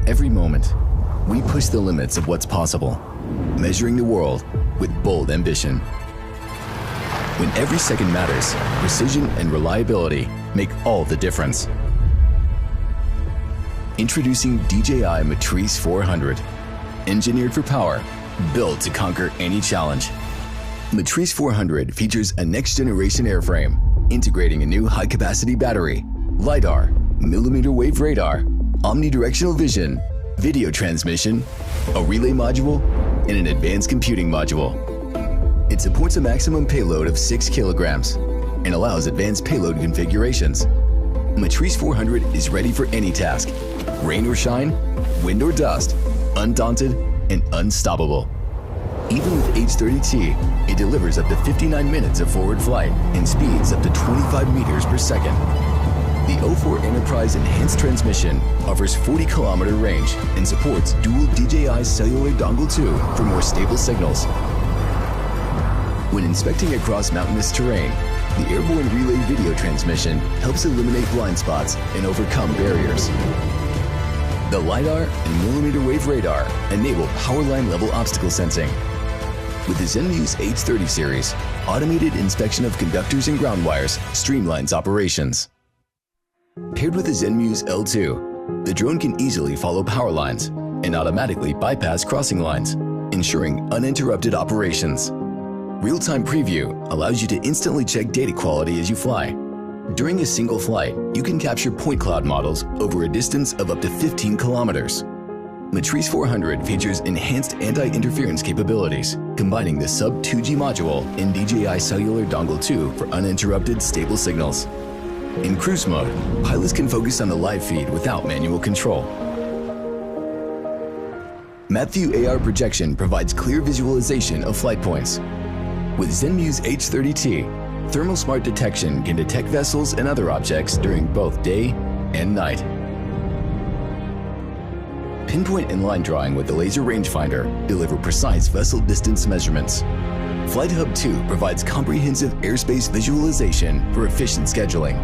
Every moment, we push the limits of what's possible, measuring the world with bold ambition. When every second matters, precision and reliability make all the difference. Introducing DJI Matrice 400, engineered for power, built to conquer any challenge. Matrice 400 features a next-generation airframe, integrating a new high-capacity battery, LiDAR, millimeter wave radar, omnidirectional vision, video transmission, a relay module, and an advanced computing module. It supports a maximum payload of 6 kilograms and allows advanced payload configurations. Matrice 400 is ready for any task, rain or shine, wind or dust, undaunted and unstoppable. Even with H30T, it delivers up to 59 minutes of forward flight and speeds up to 25 meters per second. The 04 Enterprise Enhanced Transmission offers 40-kilometer range and supports dual DJI cellular dongle 2 for more stable signals. When inspecting across mountainous terrain, the airborne relay video transmission helps eliminate blind spots and overcome barriers. The LiDAR and millimeter wave radar enable power line level obstacle sensing. With the ZenMuse H30 series, automated inspection of conductors and ground wires streamlines operations. Paired with the ZenMuse L2, the drone can easily follow power lines and automatically bypass crossing lines, ensuring uninterrupted operations. Real-time preview allows you to instantly check data quality as you fly. During a single flight, you can capture point cloud models over a distance of up to 15 kilometers. Matrice 400 features enhanced anti-interference capabilities, combining the sub-2G module and DJI cellular dongle 2 for uninterrupted stable signals. In cruise mode, pilots can focus on the live feed without manual control. MapView AR projection provides clear visualization of flight points. With ZenMuse H30T, thermal smart detection can detect vessels and other objects during both day and night. Pinpoint and line drawing with the laser rangefinder deliver precise vessel distance measurements. Flight Hub 2 provides comprehensive airspace visualization for efficient scheduling.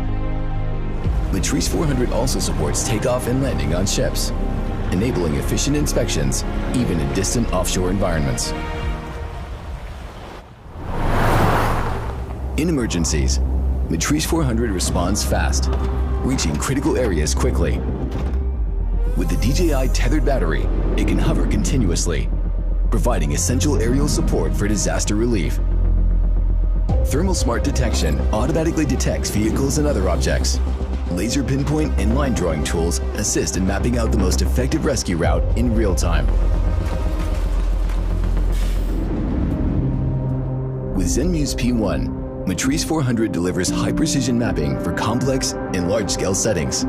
Matrice 400 also supports takeoff and landing on ships, enabling efficient inspections even in distant offshore environments. In emergencies, Matrice 400 responds fast, reaching critical areas quickly. With the DJI tethered battery, it can hover continuously, providing essential aerial support for disaster relief. Thermal smart detection automatically detects vehicles and other objects. Laser pinpoint and line drawing tools assist in mapping out the most effective rescue route in real time. With ZenMuse P1, Matrice 400 delivers high-precision mapping for complex and large-scale settings.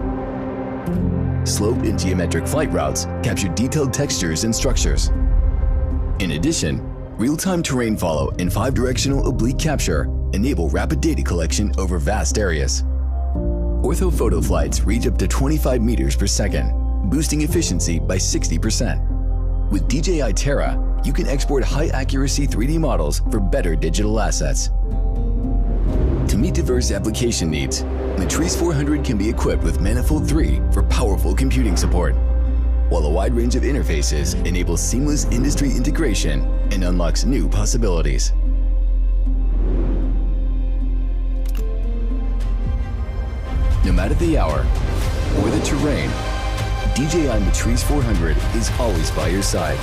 Slope and geometric flight routes capture detailed textures and structures. In addition, real-time terrain follow and 5-directional oblique capture enable rapid data collection over vast areas. Orthophoto flights reach up to 25 meters per second, boosting efficiency by 60%. With DJI Terra, you can export high-accuracy 3D models for better digital assets. To meet diverse application needs, Matrice 400 can be equipped with Manifold 3 for powerful computing support, while a wide range of interfaces enables seamless industry integration and unlocks new possibilities. No matter the hour or the terrain, DJI Matrice 400 is always by your side.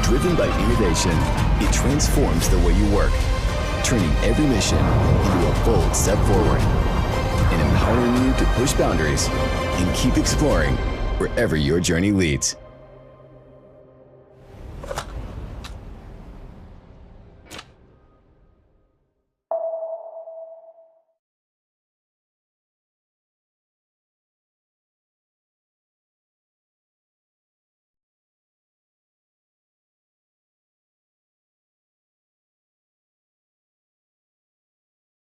Driven by innovation, it transforms the way you work, turning every mission into a bold step forward and empowering you to push boundaries and keep exploring wherever your journey leads.